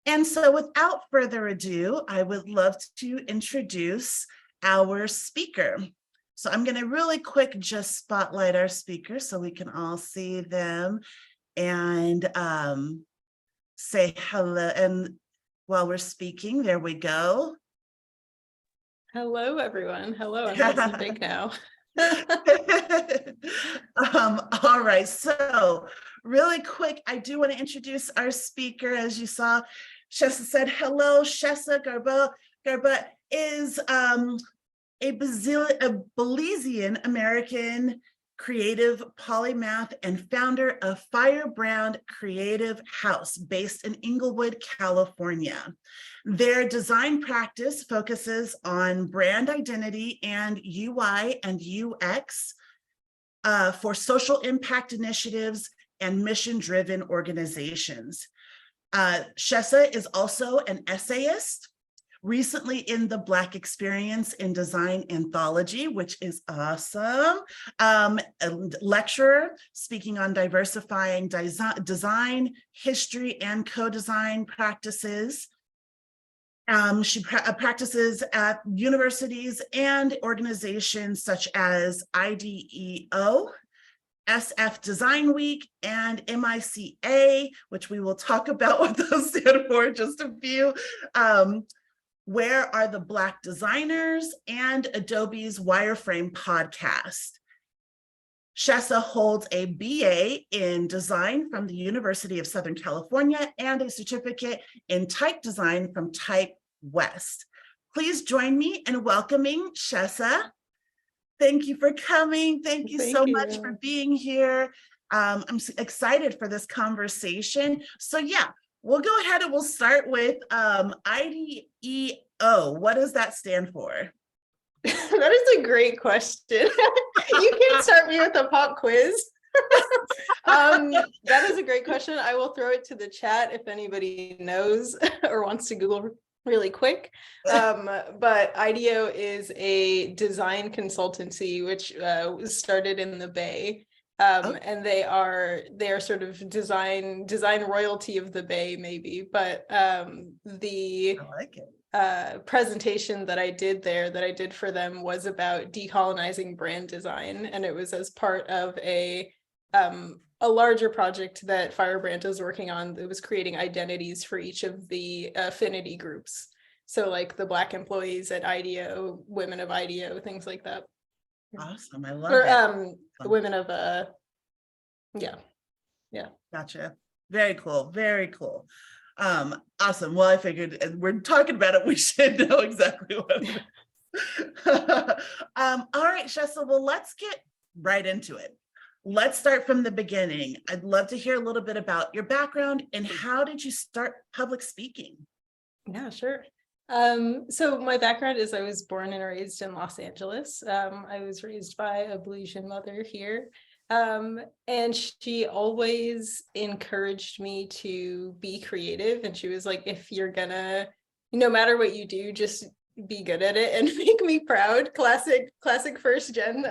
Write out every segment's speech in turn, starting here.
And so without further ado, I would love to introduce our speaker. So I'm going to really quick just spotlight our speaker so we can all see them and say hello. And while we're speaking, there we go. Hello, everyone. Hello, I'm nice and big now. All right, so really quick, I do want to introduce our speaker. As you saw, Schessa said hello. Schessa Garbutt is a Belizean American creative polymath and founder of Firebrand Creative House based in Inglewood, California. Their design practice focuses on brand identity and UI and UX for social impact initiatives and mission-driven organizations. Schessa is also an essayist, recently in the Black Experience in Design anthology, which is awesome. A lecturer speaking on diversifying design, history, and co-design practices. She practices at universities and organizations such as IDEO, SF Design Week, and MICA, which we will talk about what those stand for in just a few. Where Are the Black Designers, and Adobe's Wireframe podcast. Schessa holds a BA in design from the University of Southern California and a certificate in type design from Type West. Please join me in welcoming Schessa. Thank you for coming. Thank you so much for being here. I'm excited for this conversation. So yeah, we'll go ahead and we'll start with IDEO. What does that stand for? That is a great question. You can start me with a pop quiz. That is a great question. I will throw it to the chat if anybody knows or wants to Google really quick. But IDEO is a design consultancy which was started in the Bay. And they are sort of design royalty of the Bay, maybe. But I like it. Presentation that I did for them was about decolonizing brand design, and it was as part of a larger project that Firebrand is working on. It was creating identities for each of the affinity groups. So like the Black employees at IDEO, women of IDEO, things like that. Awesome, I love it. The women of yeah. Gotcha. Very cool. Very cool. Awesome. Well, I figured we're talking about it, we should know exactly what it is. All right, Schessa, well, let's get right into it. Let's start from the beginning. I'd love to hear a little bit about your background and how did you start public speaking? Yeah, sure. So my background is I was born and raised in Los Angeles. I was raised by a Belizean mother here. And she always encouraged me to be creative. And she was like, if you're gonna, no matter what you do, just be good at it and make me proud. Classic first gen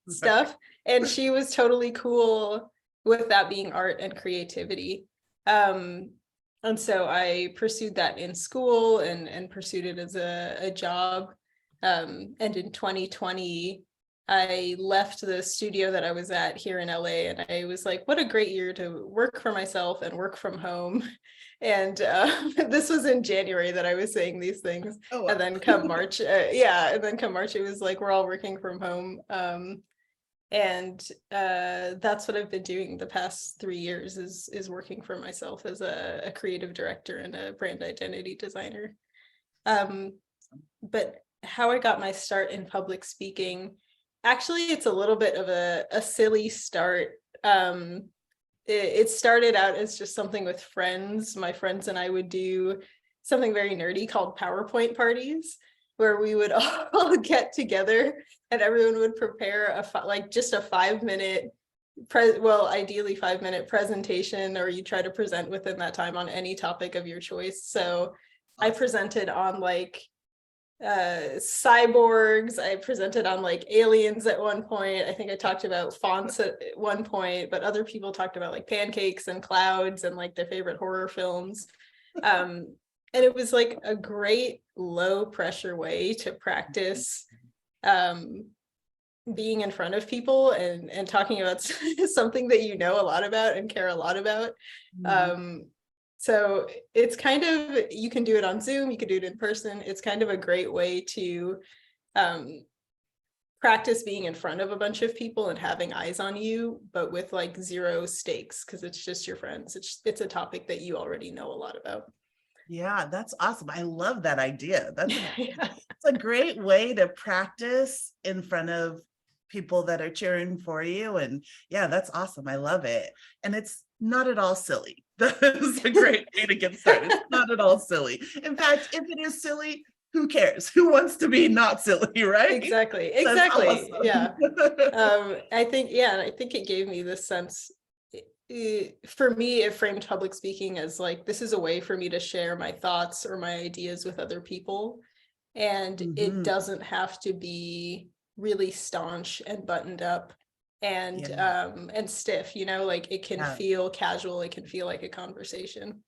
stuff. And she was totally cool with that being art and creativity. And so I pursued that in school and pursued it as a job. And in 2020, I left the studio that I was at here in LA, and I was like, what a great year to work for myself and work from home. And this was in January that I was saying these things. Oh, wow. And then come March, it was like, we're all working from home. And that's what I've been doing the past 3 years is working for myself as a creative director and a brand identity designer. But how I got my start in public speaking, actually, it's a little bit of a silly start. It started out as just something with friends. My friends and I would do something very nerdy called PowerPoint parties, where we would all get together and everyone would prepare just a 5-minute, ideally 5-minute presentation, or you try to present within that time on any topic of your choice. So I presented on cyborgs. I presented on aliens at one point. I think I talked about fonts at one point, but other people talked about pancakes and clouds and their favorite horror films. And it was like a great low pressure way to practice being in front of people and talking about something that you know a lot about and care a lot about. So it's kind of, you can do it on Zoom, you can do it in person. It's kind of a great way to practice being in front of a bunch of people and having eyes on you, but with like zero stakes, because it's just your friends. It's a topic that you already know a lot about. Yeah, that's awesome. I love that idea. That's Yeah. it's a great way to practice in front of people that are cheering for you. And yeah, that's awesome. I love it. And it's not at all silly. That is a great way to get started. It's not at all silly. In fact, if it is silly, who cares? Who wants to be not silly, right? Exactly. That's Exactly. awesome. Yeah. I think it gave me this sense. For me, it framed public speaking as like, this is a way for me to share my thoughts or my ideas with other people. And it doesn't have to be really staunch and buttoned up and stiff, like it can feel casual, it can feel like a conversation.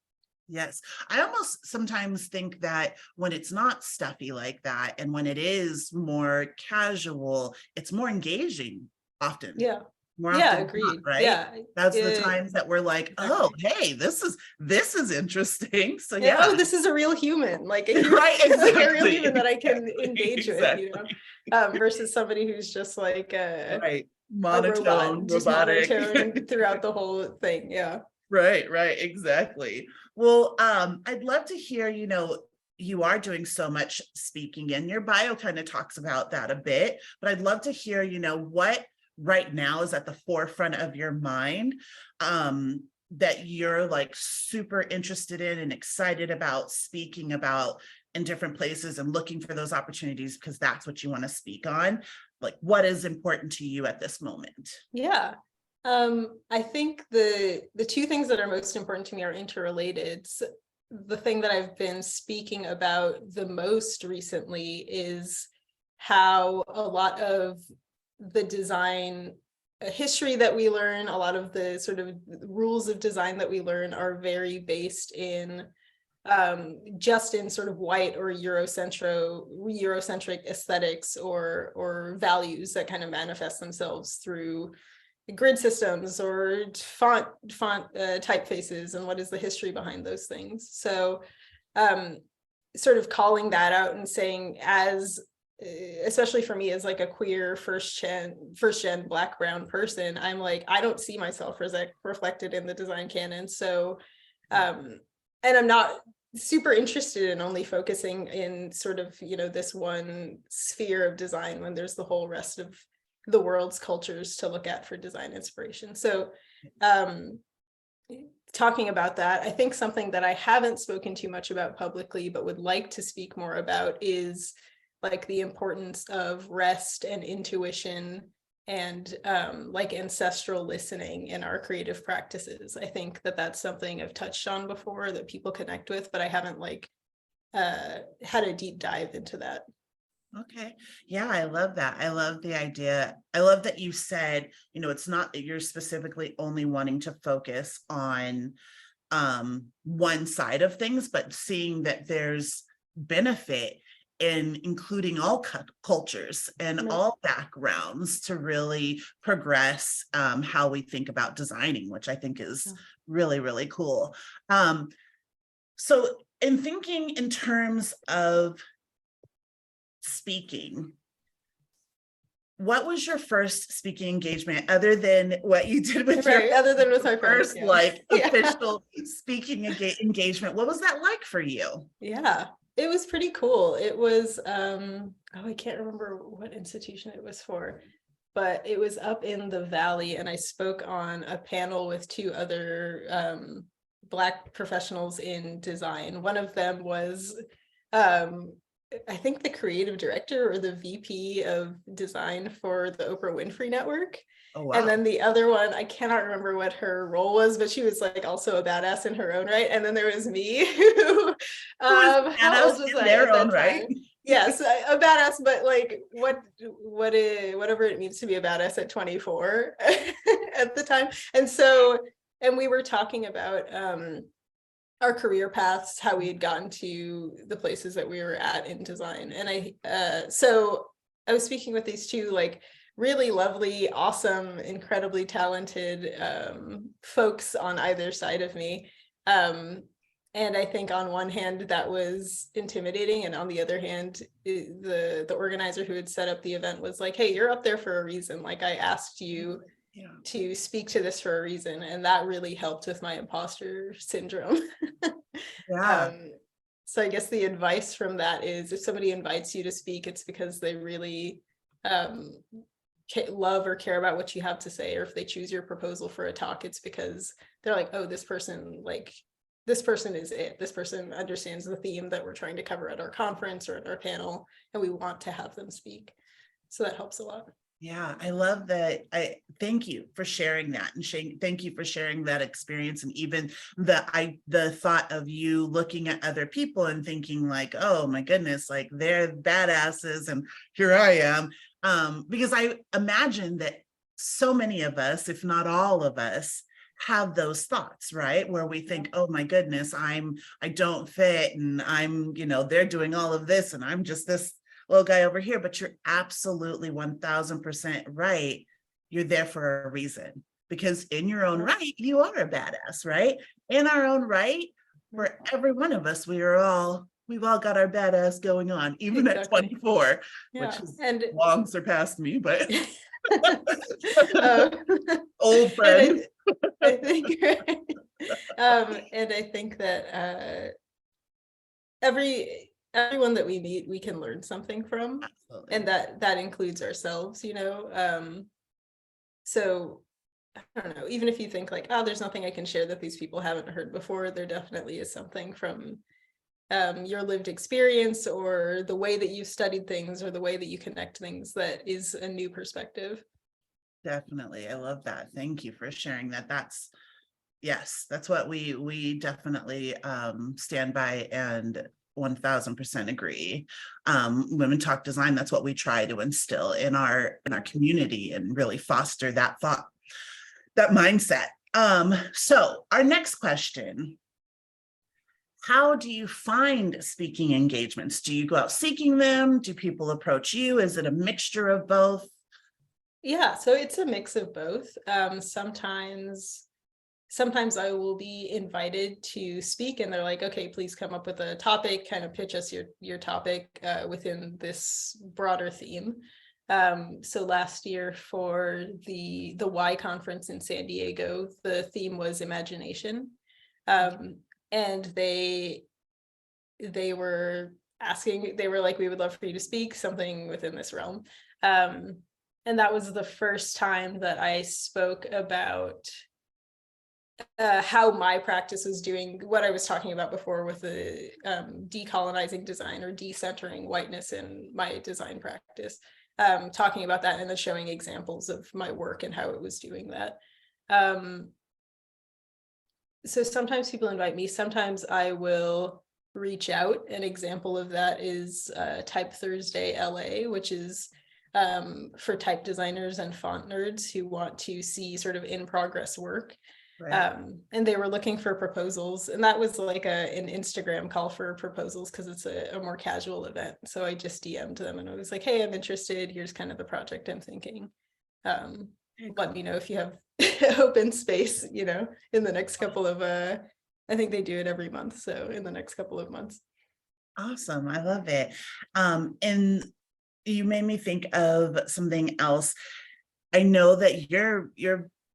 Yes. I almost sometimes think that when it's not stuffy like that, and when it is more casual, it's more engaging often. Yeah. More Yeah, often agreed. not, right? Yeah. That's the times that we're like, exactly. oh, hey, this is interesting. So Yeah, yeah. oh, this is a real human, like a human, right, exactly. like a real human that I can engage exactly. with, versus somebody who's just like right. Monotone, a robot, just robotic. monotone throughout the whole thing. Yeah. Right, exactly. Well, I'd love to hear, you are doing so much speaking, and your bio kind of talks about that a bit, but I'd love to hear, what right now is at the forefront of your mind, that you're like super interested in and excited about speaking about in different places and looking for those opportunities because that's what you want to speak on. Like, what is important to you at this moment? Yeah. I think the two things that are most important to me are interrelated. So the thing that I've been speaking about the most recently is how a lot of the design history that we learn, a lot of the sort of rules of design that we learn are very based in just in sort of white or Eurocentric aesthetics or values that kind of manifest themselves through grid systems or font typefaces, and what is the history behind those things. So sort of calling that out and saying, as especially for me as like a queer first gen Black brown person, I'm like, I don't see myself reflected in the design canon. So and I'm not super interested in only focusing in sort of this one sphere of design when there's the whole rest of the world's cultures to look at for design inspiration. So talking about that, I think something that I haven't spoken too much about publicly but would like to speak more about is like the importance of rest and intuition and like ancestral listening in our creative practices. I think that that's something I've touched on before that people connect with, but I haven't like had a deep dive into that. Okay. Yeah, I love that. I love the idea. I love that you said, it's not that you're specifically only wanting to focus on one side of things, but seeing that there's benefit in including all cultures and all backgrounds to really progress how we think about designing, which I think is really, really cool. So in thinking in terms of speaking, what was your first speaking engagement other than what you did with other than with my first like official speaking engagement? What was that like for you? Yeah, it was pretty cool. It was I can't remember what institution it was for, but it was up in the Valley, and I spoke on a panel with two other Black professionals in design. One of them was I think the creative director or the VP of design for the Oprah Winfrey Network. Oh, wow. And then the other one, I cannot remember what her role was, but she was like also a badass in her own right. And then there was me, who how old was I at that time? Yes, a badass, but like whatever it means to be a badass at 24 at the time. And we were talking about our career paths, how we had gotten to the places that we were at in design. And so I was speaking with these two like really lovely, awesome, incredibly talented folks on either side of me. And I think on one hand that was intimidating, and on the other hand, the organizer who had set up the event was like, hey, you're up there for a reason. Like, I asked you to speak to this for a reason, and that really helped with my imposter syndrome. Yeah. So I guess the advice from that is, if somebody invites you to speak, it's because they really love or care about what you have to say. Or if they choose your proposal for a talk, it's because they're like, oh, this person is it. This person understands the theme that we're trying to cover at our conference or at our panel, and we want to have them speak. So that helps a lot. Yeah, I love that. I thank you for sharing that, and thank you for sharing that experience, and even the thought of you looking at other people and thinking like, oh my goodness, like they're badasses and here I am. Because I imagine that so many of us, if not all of us, have those thoughts, right? Where we think, oh my goodness, I don't fit, and they're doing all of this and I'm just this little guy over here. But you're absolutely 1000% right. You're there for a reason, because in your own right, you are a badass, right? In our own right, for every one of us, we've all got our badass going on, even at 24, which has long surpassed me, but old friend. I think, and I think that everyone that we meet, we can learn something from. Absolutely. And that includes ourselves, so I don't know, even if you think like, oh, there's nothing I can share that these people haven't heard before, there definitely is something from your lived experience, or the way that you've studied things, or the way that you connect things, that is a new perspective. Definitely. I love that. Thank you for sharing that. That's what we definitely stand by, and 1000% agree. Women Talk Design, that's what we try to instill in our community, and really foster that thought, that mindset. So our next question: how do you find speaking engagements? Do you go out seeking them? Do people approach you? Is it a mixture of both? Yeah, so it's a mix of both. Sometimes I will be invited to speak, and they're like, okay, please come up with a topic, kind of pitch us your topic within this broader theme. So last year for the Y conference in San Diego, the theme was imagination. And they were like, we would love for you to speak something within this realm. And that was the first time that I spoke about how my practice was doing what I was talking about before with the decolonizing design, or decentering whiteness in my design practice, talking about that and then showing examples of my work and how it was doing that. So sometimes people invite me, sometimes I will reach out. An example of that is Type Thursday LA, which is for type designers and font nerds who want to see sort of in progress work. Right. And they were looking for proposals, and that was like an Instagram call for proposals, because it's a more casual event. So I just DM'd them and I was like, hey, I'm interested. Here's kind of the project I'm thinking. Let me know if you have open space, in the next couple of, I think they do it every month. So in the next couple of months. Awesome. I love it. And you made me think of something else. I know that you're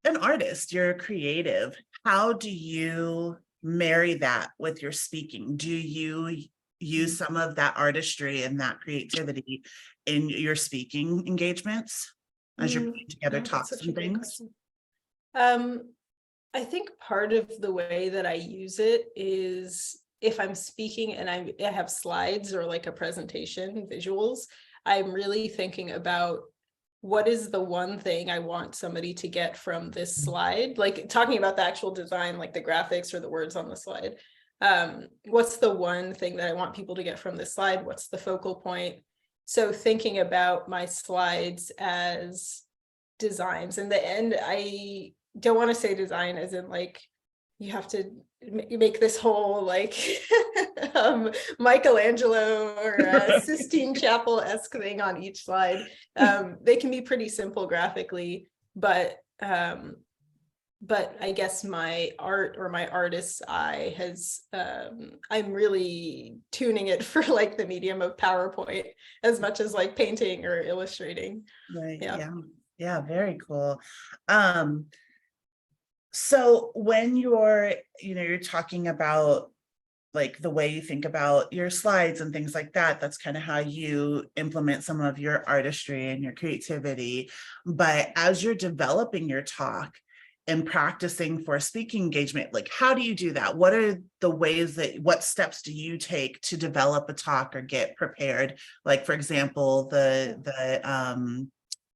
an artist, you're a creative. How do you marry that with your speaking? Do you use some of that artistry and that creativity in your speaking engagements as you're putting together talks and things? I think part of the way that I use it is, if I'm speaking and I have slides or like a presentation, visuals, I'm really thinking about, what is the one thing I want somebody to get from this slide? Like talking about the actual design, like the graphics or the words on the slide. What's the one thing that I want people to get from this slide? What's the focal point? So thinking about my slides as designs. In the end, I don't want to say design as in like you have to make this whole like Michelangelo or Sistine Chapel-esque thing on each slide. They can be pretty simple graphically, but I guess my art or my artist's eye has, I'm really tuning it for like the medium of PowerPoint as much as like painting or illustrating. Right. Yeah. Yeah, very cool. So when you're talking about like the way you think about your slides and things like that, that's kind of how you implement some of your artistry and your creativity. But as you're developing your talk and practicing for a speaking engagement, like how do you do that? What are the ways what steps do you take to develop a talk or get prepared? Like, for example, the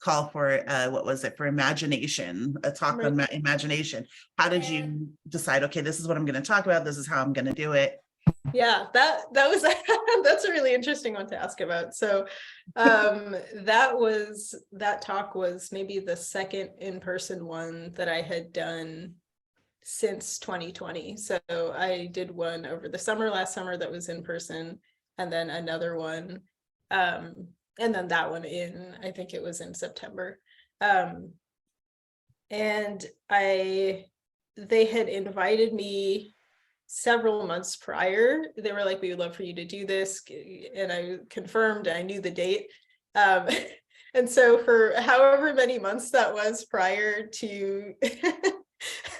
call for what was it, for imagination, a talk on imagination. How did you decide, okay, this is what I'm going to talk about, this is how I'm going to do it? Yeah, that was that's a really interesting one to ask about. So that talk was maybe the second in-person one that I had done since 2020. So I did one over the last summer that was in person, and then another one, and then that one I think it was in September. And they had invited me several months prior. They were like, we would love for you to do this, and I confirmed, I knew the date. And so for however many months that was prior to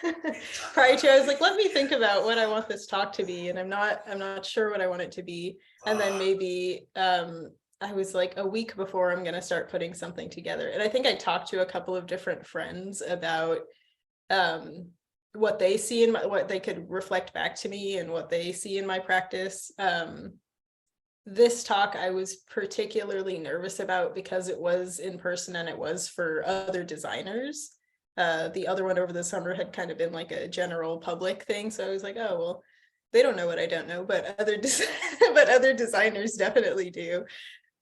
I was like, let me think about what I want this talk to be, and I'm not sure what I want it to be. And then maybe I was like, a week before, I'm going to start putting something together. And I think I talked to a couple of different friends about what they see in what they could reflect back to me and what they see in my practice. This talk I was particularly nervous about because it was in person and it was for other designers. The other one over the summer had kind of been like a general public thing. So I was like, oh, well, they don't know what I don't know, but other designers definitely do.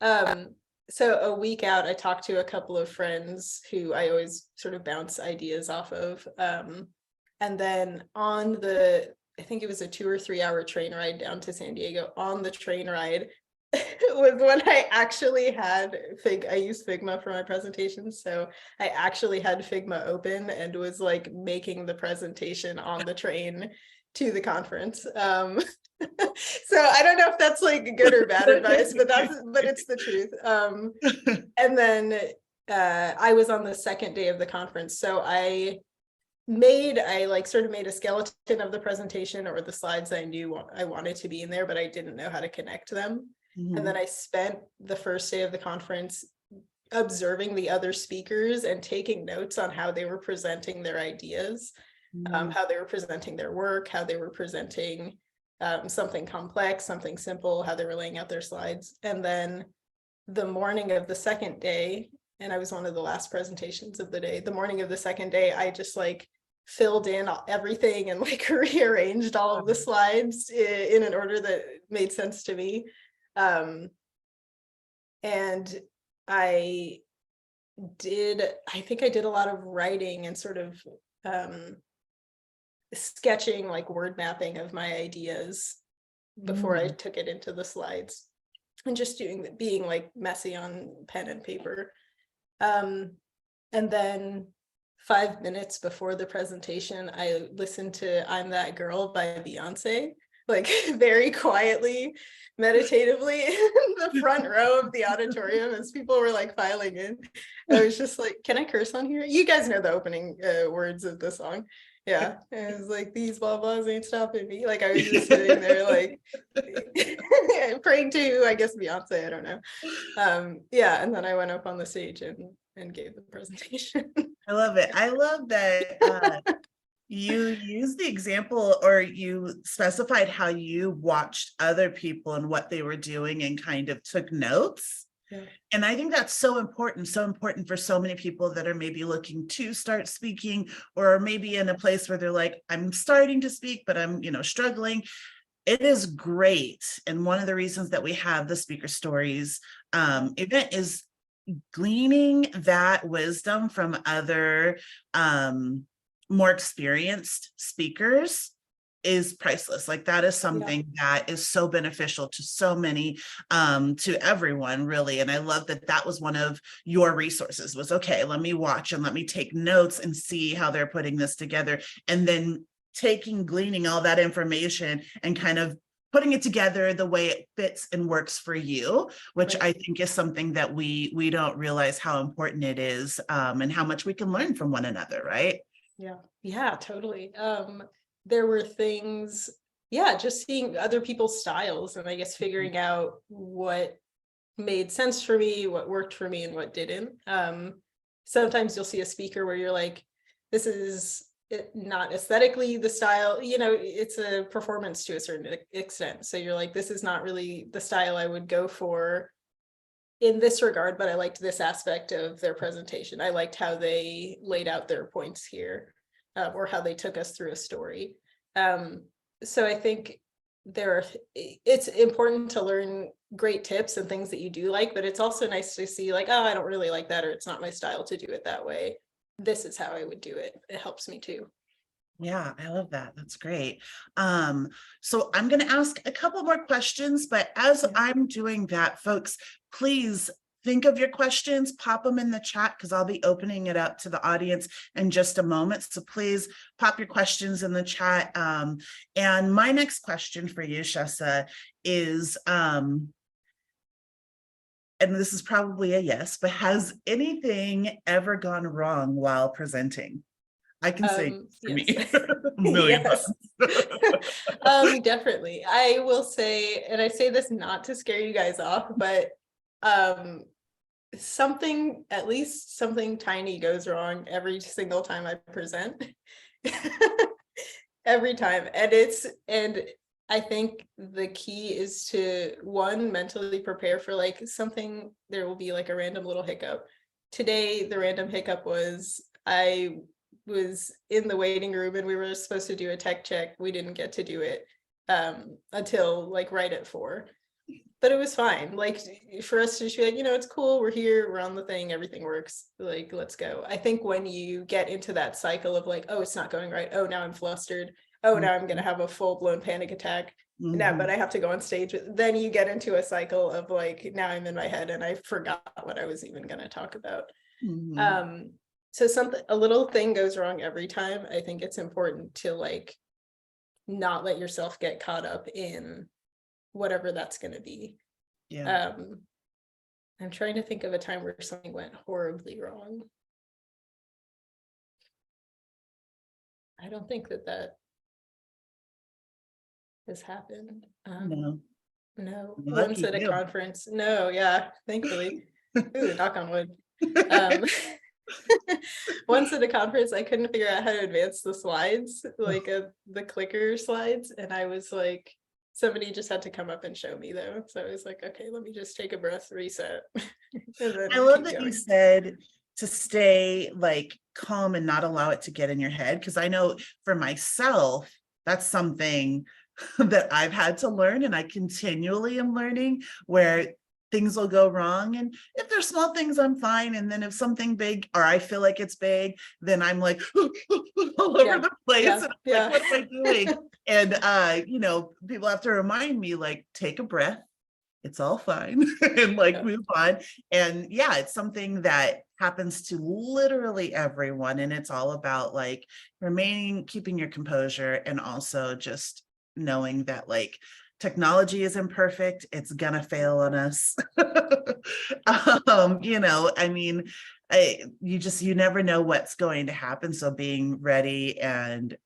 So a week out, I talked to a couple of friends who I always sort of bounce ideas off of. And then on I think it was a 2 or 3 hour train ride down to San Diego. On the train ride was when I actually had I used Figma for my presentations. So I actually had Figma open and was like making the presentation on the train to the conference. So I don't know if that's like good or bad advice, but it's the truth. And then I was on the second day of the conference. So I sort of made a skeleton of the presentation or the slides I knew I wanted to be in there, but I didn't know how to connect them. Mm-hmm. And then I spent the first day of the conference observing the other speakers and taking notes on how they were presenting their ideas, how they were presenting their work, how they were presenting something complex, something simple, how they were laying out their slides. And then the morning of the second day, and I was one of the last presentations of the day, the morning of the second day, I just like filled in everything and like rearranged all of the slides in an order that made sense to me. And I think I did a lot of writing and sort of sketching, like word mapping of my ideas before I took it into the slides, and just being like messy on pen and paper. And then 5 minutes before the presentation, I listened to I'm That Girl by Beyonce, like very quietly, meditatively in the front row of the auditorium as people were like filing in. I was just like, can I curse on here? You guys know the opening words of the song. Yeah, and it was like, these blah blahs ain't stopping me. Like I was just sitting there like praying to, I guess, Beyonce, I don't know. Yeah, and then I went up on the stage and gave the presentation. I love it. I love that you used the example, or you specified how you watched other people and what they were doing and kind of took notes. Yeah. And I think that's so important for so many people that are maybe looking to start speaking, or maybe in a place where they're like, I'm starting to speak, but I'm, struggling. It is great. And one of the reasons that we have the Speaker Stories event is gleaning that wisdom from other more experienced speakers is priceless. Like that is something that is so beneficial to so many, to everyone really. And I love that that was one of your resources was, okay, let me watch and let me take notes and see how they're putting this together. And then gleaning all that information and kind of putting it together the way it fits and works for you, which I think is something that we don't realize how important it is, and how much we can learn from one another, right? Yeah, totally. There were things, just seeing other people's styles and I guess figuring out what made sense for me, what worked for me and what didn't. Sometimes you'll see a speaker where you're like, this is not aesthetically the style, it's a performance to a certain extent. So you're like, this is not really the style I would go for in this regard, but I liked this aspect of their presentation. I liked how they laid out their points here, or how they took us through a story. So I think it's important to learn great tips and things that you do like, but it's also nice to see like, oh, I don't really like that, or it's not my style to do it that way. This is how I would do it. It helps me too. Yeah, I love that. That's great. So I'm going to ask a couple more questions, but as I'm doing that, folks, please think of your questions, pop them in the chat because I'll be opening it up to the audience in just a moment. So please pop your questions in the chat. And my next question for you, Schessa, is, and this is probably a yes, but has anything ever gone wrong while presenting? I can say for me, a million yes. Definitely. I will say, and I say this not to scare you guys off, but at least something tiny goes wrong every single time I present. Every time. And I think the key is to mentally prepare for like something. There will be like a random little hiccup. Today, the random hiccup was I was in the waiting room and we were supposed to do a tech check. We didn't get to do it until like right at 4, but it was fine. Like for us to just be like, it's cool. We're here. We're on the thing. Everything works. Like, let's go. I think when you get into that cycle of like, oh, it's not going right. Oh, now I'm flustered. Oh, now I'm going to have a full blown panic attack. Now, but I have to go on stage. Then you get into a cycle of like, now I'm in my head and I forgot what I was even going to talk about. So a little thing goes wrong every time. I think it's important to like not let yourself get caught up in whatever that's going to be. I'm trying to think of a time where something went horribly wrong. I don't think that has happened. No. Once at a conference. No, thankfully. Ooh, knock on wood. Once at a conference, I couldn't figure out how to advance the slides, like the clicker slides. And I was like, somebody just had to come up and show me though. So I was like, okay, let me just take a breath, reset. I love that you said to stay like calm and not allow it to get in your head. Because I know for myself, that's something that I've had to learn and I continually am learning, where things will go wrong. And if there's small things, I'm fine. And then if something big, or I feel like it's big, then I'm like all over the place. And I'm like, what am I doing? And, people have to remind me, like, take a breath. It's all fine. And like, move on. And it's something that happens to literally everyone. And it's all about like keeping your composure, and also just knowing that like, technology is imperfect. It's gonna fail on us. You never know what's going to happen. So being ready and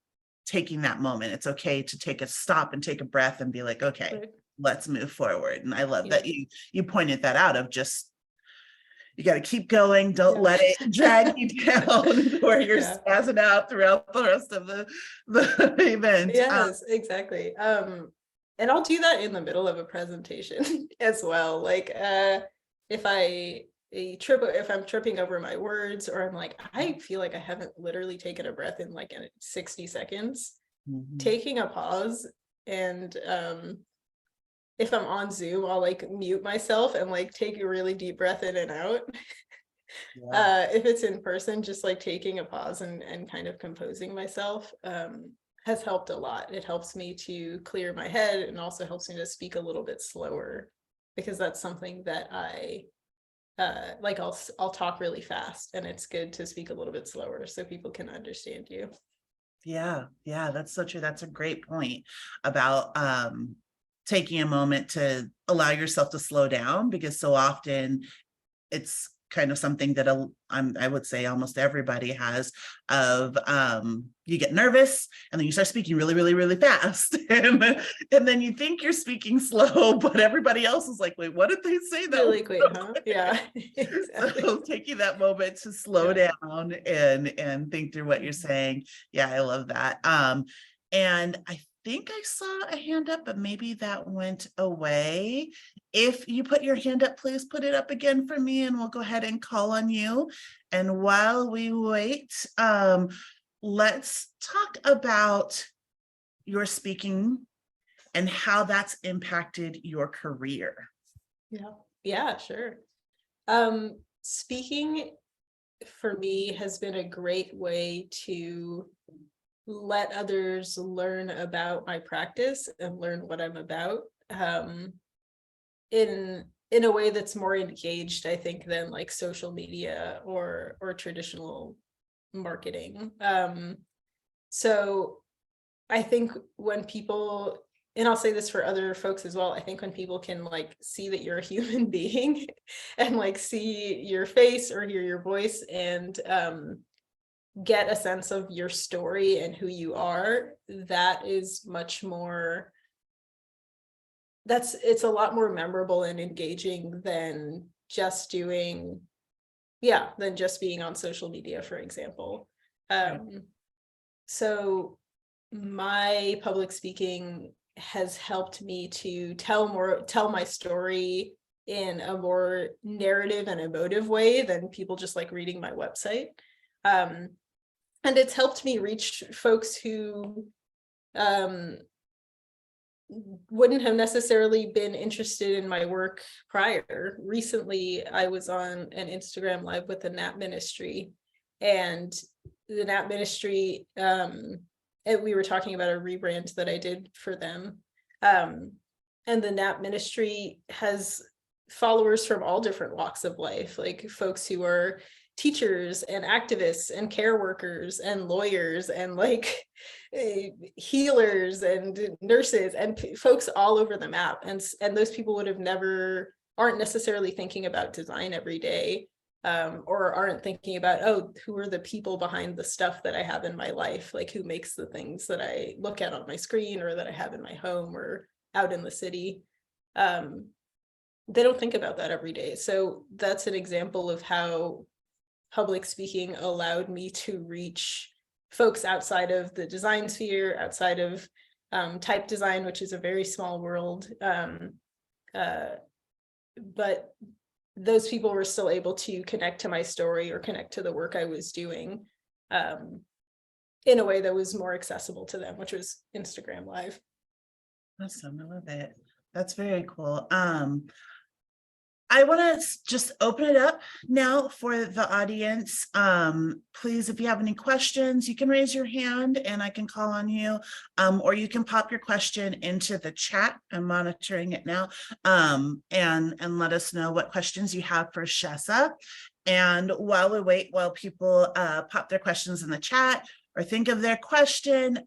taking that moment, it's okay to take a stop and take a breath and be like, okay, let's move forward. And I love that you pointed that out of just, you got to keep going. Don't let it drag you down where you're spazzing out throughout the rest of the event. Yes, exactly. And I'll do that in the middle of a presentation as well. Like if I'm tripping over my words, or I'm like, I feel like I haven't literally taken a breath in like 60 seconds, taking a pause. And if I'm on Zoom, I'll like mute myself and like take a really deep breath in and out. Yeah. If it's in person, just like taking a pause and kind of composing myself has helped a lot. It helps me to clear my head and also helps me to speak a little bit slower, because that's something that I like I'll talk really fast, and it's good to speak a little bit slower so people can understand you. Yeah, yeah, that's so true. That's a great point about taking a moment to allow yourself to slow down, because so often it's kind of something that I would say almost everybody has, of you get nervous and then you start speaking really, really, really fast. And then you think you're speaking slow, but everybody else is like, wait, what did they say? That was Really quick, so huh? quick. Yeah, exactly. So taking that moment to slow Yeah. down and think through what you're saying. Yeah, I love that. And I think I saw a hand up, but maybe that went away. If you put your hand up, please put it up again for me and we'll go ahead and call on you. And while we wait, let's talk about your speaking and how that's impacted your career. Yeah. Yeah, sure. Speaking for me has been a great way to let others learn about my practice and learn what I'm about, in a way that's more engaged, I think, than like social media or traditional marketing. So I think when people, and I'll say this for other folks as well, I think when people can like see that you're a human being and like see your face or hear your voice and get a sense of your story and who you are, that is much more, it's a lot more memorable and engaging than just doing, yeah, than just being on social media, for example. Right. So my public speaking has helped me to tell my story in a more narrative and emotive way than people just like reading my website. And it's helped me reach folks who wouldn't have necessarily been interested in my work prior. Recently, I was on an Instagram live with the Nap Ministry, and the Nap Ministry, and we were talking about a rebrand that I did for them. And the Nap Ministry has followers from all different walks of life, like folks who are teachers and activists and care workers and lawyers and like healers and nurses and folks all over the map, and those people would have never, aren't necessarily thinking about design every day, or aren't thinking about, oh, who are the people behind the stuff that I have in my life, like who makes the things that I look at on my screen or that I have in my home or out in the city. They don't think about that every day. So that's an example of how public speaking allowed me to reach folks outside of the design sphere, outside of type design, which is a very small world. But those people were still able to connect to my story or connect to the work I was doing in a way that was more accessible to them, which was Instagram Live. Awesome. I love it. That's very cool. I want to just open it up now for the audience. Please, if you have any questions, you can raise your hand and I can call on you, or you can pop your question into the chat. I'm monitoring it now, and let us know what questions you have for Schessa. And while we wait, while people pop their questions in the chat or think of their question,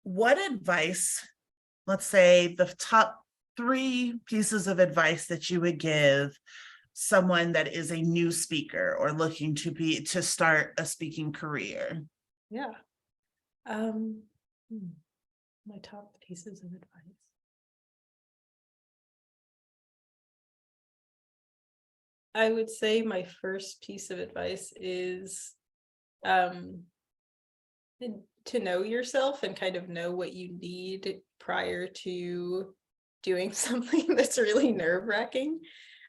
what advice, let's say the top 3 pieces of advice that you would give someone that is a new speaker or looking to start a speaking career? Yeah. My top pieces of advice. I would say my first piece of advice is to know yourself and kind of know what you need prior to doing something that's really nerve-wracking.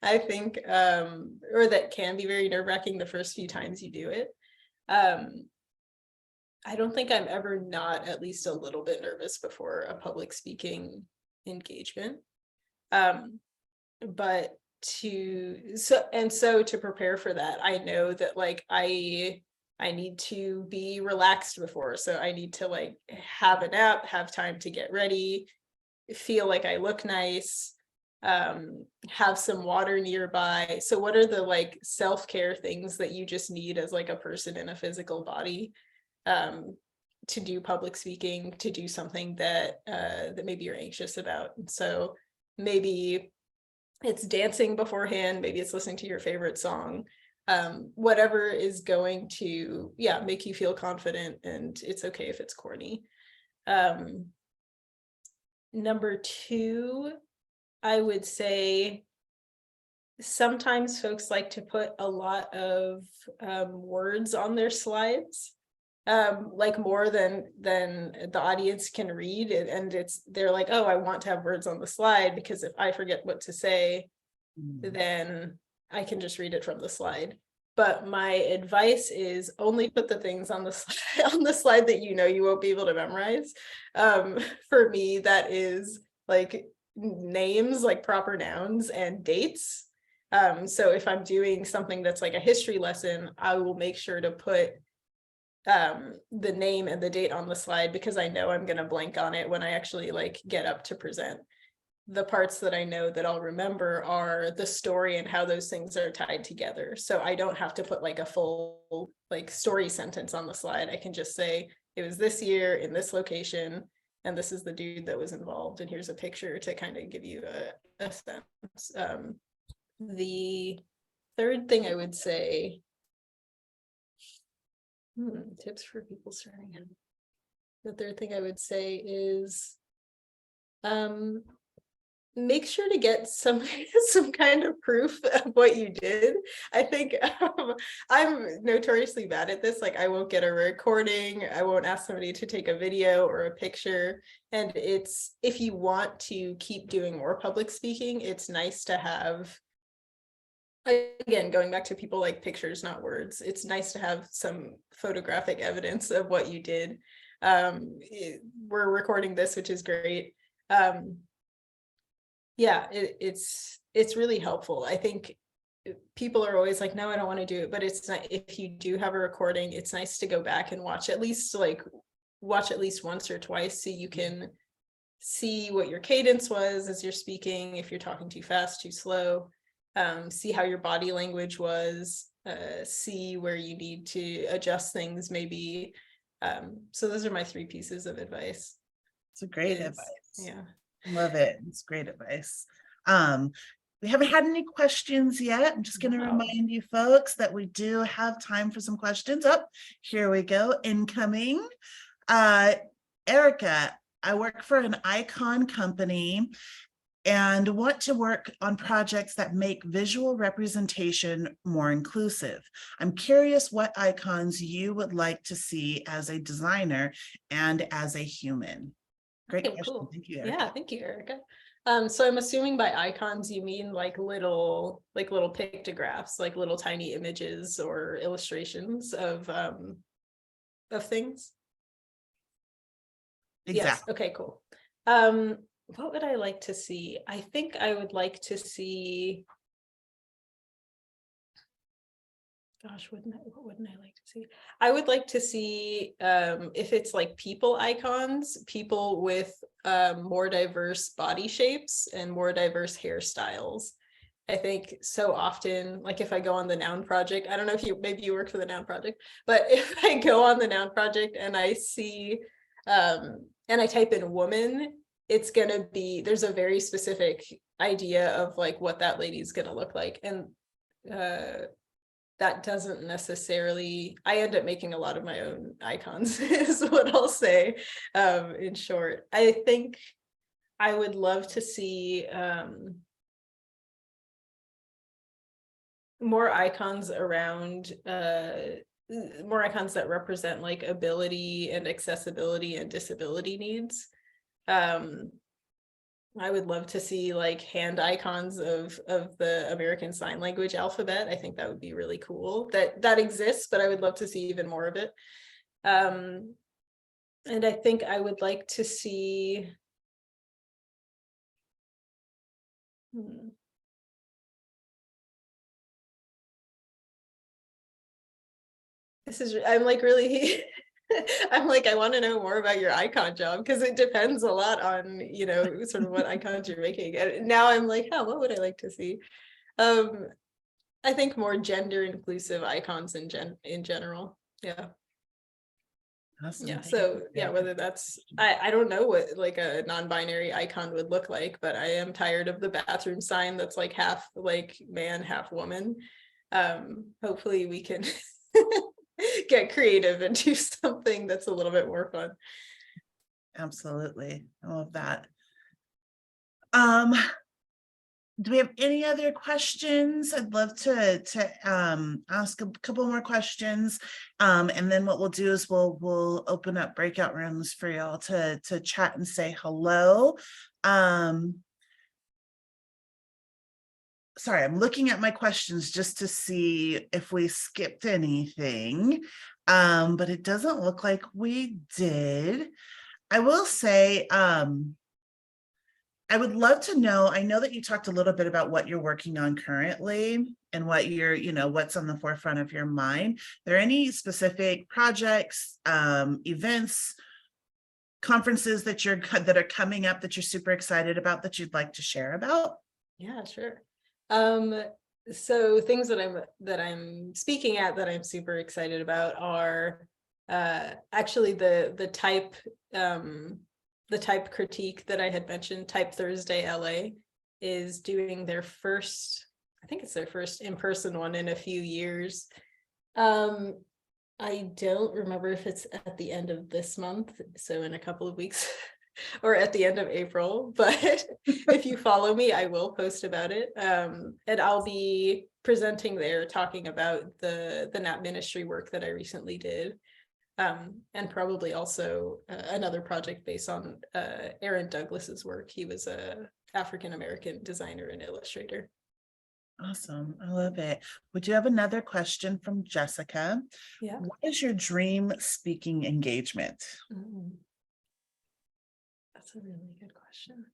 I think, or that can be very nerve-wracking the first few times you do it. I don't think I'm ever not at least a little bit nervous before a public speaking engagement. But to prepare for that, I know that like I need to be relaxed before. So I need to like have a nap, have time to get ready, feel like I look nice, have some water nearby. So what are the like self-care things that you just need as like a person in a physical body, to do public speaking, to do something that that maybe you're anxious about? And so maybe it's dancing beforehand, maybe it's listening to your favorite song, whatever is going to, yeah, make you feel confident, and it's okay if it's corny. Number two, I would say sometimes folks like to put a lot of words on their slides, like more than the audience can read, and they're like, oh, I want to have words on the slide because if I forget what to say, then I can just read it from the slide. But my advice is only put the things on the slide, on the slide that you know you won't be able to memorize. For me, that is like names, like proper nouns, and dates. So if I'm doing something that's like a history lesson, I will make sure to put the name and the date on the slide, because I know I'm going to blank on it when I actually like get up to present. The parts that I know that I'll remember are the story and how those things are tied together. So I don't have to put like a full like story sentence on the slide. I can just say it was this year in this location, and this is the dude that was involved, and here's a picture to kind of give you a sense. The third thing I would say, tips for people starting. The third thing I would say is make sure to get some kind of proof of what you did. I think I'm notoriously bad at this. Like I won't get a recording, I won't ask somebody to take a video or a picture. And it's, if you want to keep doing more public speaking, it's nice to have, again, going back to people like pictures, not words, it's nice to have some photographic evidence of what you did. We're recording this, which is great. Yeah, it's really helpful. I think people are always like, no, I don't want to do it, but it's not, if you do have a recording, it's nice to go back and watch at least once or twice, so you can see what your cadence was as you're speaking, if you're talking too fast, too slow, see how your body language was, see where you need to adjust things maybe. So those are my 3 pieces of advice. It's a great advice. Yeah. Love it. It's great advice. We haven't had any questions yet. I'm just going to remind you folks that we do have time for some questions. Here we go. Incoming. Erica, I work for an icon company and want to work on projects that make visual representation more inclusive. I'm curious what icons you would like to see as a designer and as a human. Great question. Cool. Thank you, Erica. Yeah, thank you, Erica. So I'm assuming by icons you mean like little pictographs, like little tiny images or illustrations of things. Exactly. Yes. Okay, cool. What would I like to see? I think I would like to see, gosh, what wouldn't I like to see? I would like to see, if it's like people icons, people with more diverse body shapes and more diverse hairstyles. I think so often, like if I go on the Noun Project, I don't know if maybe you work for the Noun Project, but if I go on the Noun Project and I see, and I type in woman, it's gonna be, there's a very specific idea of like what that lady's gonna look like. And that doesn't necessarily, I end up making a lot of my own icons is what I'll say, in short. I think I would love to see more icons around, more icons that represent like ability and accessibility and disability needs. I would love to see like hand icons of the American Sign Language alphabet. I think that would be really cool. That exists, but I would love to see even more of it. And I think I would like to see, I'm like really, I'm like, I want to know more about your icon job because it depends a lot on, sort of what icons you're making. And now I'm like, oh, what would I like to see? Um, I think more gender inclusive icons in general. Yeah. Awesome. Yeah. Thank you. So yeah, whether that's I don't know what like a non-binary icon would look like, but I am tired of the bathroom sign that's like half like man, half woman. Hopefully we can get creative and do something that's a little bit more fun. Absolutely. I love that. Do we have any other questions? I'd love to ask a couple more questions. And then what we'll do is we'll open up breakout rooms for y'all to chat and say hello. Sorry, I'm looking at my questions just to see if we skipped anything. But it doesn't look like we did. I will say, I would love to know, I know that you talked a little bit about what you're working on currently and what you're, what's on the forefront of your mind. Are there any specific projects, events, conferences that are coming up that you're super excited about that you'd like to share about? Yeah, sure. So things that I'm speaking at that I'm super excited about are actually the type critique that I had mentioned. Type Thursday LA is doing their first, I think it's their first in-person one in a few years. I don't remember if it's at the end of this month, so in a couple of weeks, or at the end of April, but if you follow me, I will post about it. And I'll be presenting there, talking about the NAP ministry work that I recently did. And probably also another project based on Aaron Douglas's work. He was a African-American designer and illustrator. Awesome. I love it. Would you have another question from Jessica? Yeah. What is your dream speaking engagement? That's a really good question.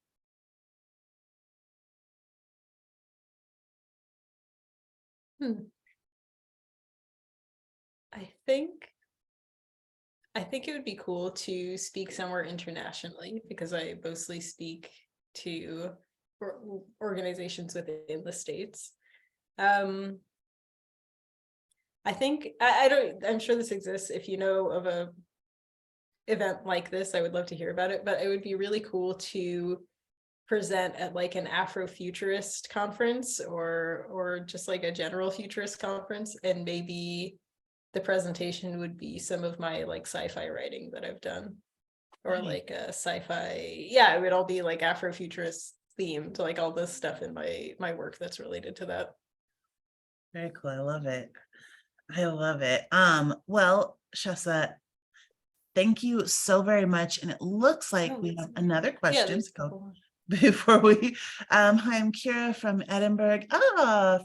I think it would be cool to speak somewhere internationally because I mostly speak to organizations within the States. I think I'm sure this exists. If you know of a event like this, I would love to hear about it, but it would be really cool to present at like an Afrofuturist conference or just like a general futurist conference, and maybe the presentation would be some of my like sci-fi writing that I've done, or like a sci-fi, yeah, it would all be like Afrofuturist themed, like all this stuff in my work that's related to that. Very cool. I love it. I love it. Well, Schessa, thank you so very much. And it looks like we have another question before we hi, I'm Kira from Edinburgh,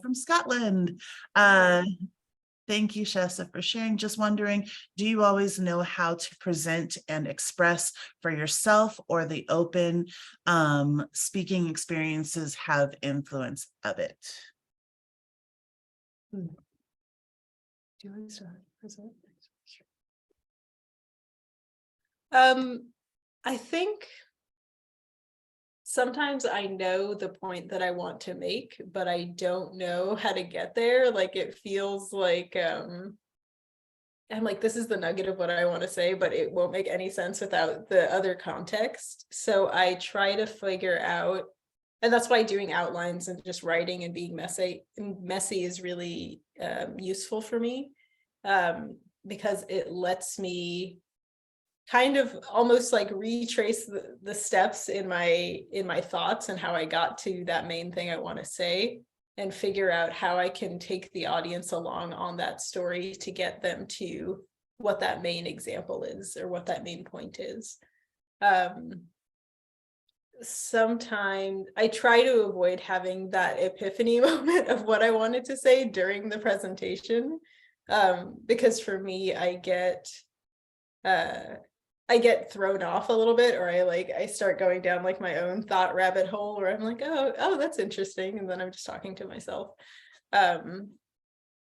from Scotland. Thank you, Schessa, for sharing. Just wondering, do you always know how to present and express for yourself, or the open speaking experiences have influence of it? Do I start present? I think sometimes I know the point that I want to make, but I don't know how to get there. Like it feels like I'm like, this is the nugget of what I want to say, but it won't make any sense without the other context. So I try to figure out, and that's why doing outlines and just writing and being messy is really useful for me, because it lets me kind of almost like retrace the steps in my thoughts and how I got to that main thing I want to say, and figure out how I can take the audience along on that story to get them to what that main example is or what that main point is. Sometimes I try to avoid having that epiphany moment of what I wanted to say during the presentation, because for me, I get thrown off a little bit, or I start going down like my own thought rabbit hole where I'm like, oh, that's interesting. And then I'm just talking to myself.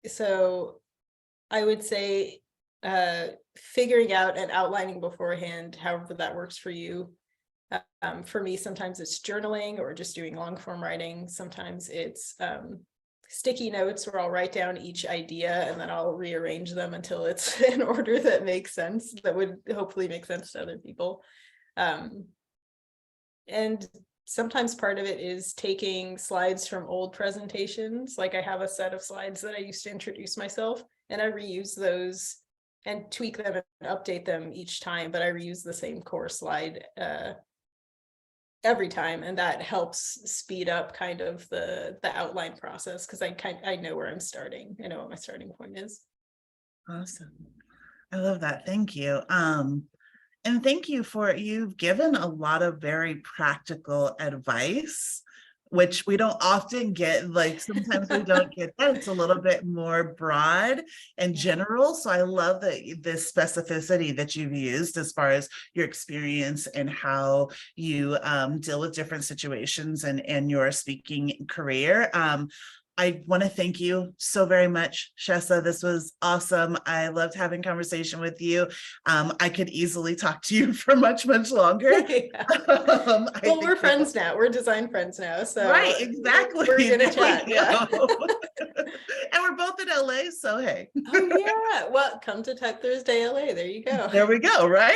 So I would say figuring out and outlining beforehand, however that works for you. For me, sometimes it's journaling or just doing long form writing. Sometimes it's sticky notes where I'll write down each idea and then I'll rearrange them until it's in order that makes sense, that would hopefully make sense to other people. And sometimes part of it is taking slides from old presentations. Like I have a set of slides that I used to introduce myself, and I reuse those and tweak them and update them each time, but I reuse the same core slide every time, and that helps speed up kind of the outline process, because I know where I'm starting. I know what my starting point is. Awesome. I love that. Thank you. And thank you you've given a lot of very practical advice, which we don't often get. Like sometimes we don't get that. It's a little bit more broad and general. So I love this specificity that you've used as far as your experience and how you deal with different situations and your speaking career. I want to thank you so very much, Schessa. This was awesome. I loved having conversation with you. I could easily talk to you for much, much longer. Yeah. Well, we're friends now. We're design friends now. So right, exactly. We're gonna chat. Yeah. And we're both in LA, so hey. Oh yeah. Well, come to Tech Thursday LA. There you go. There we go, right?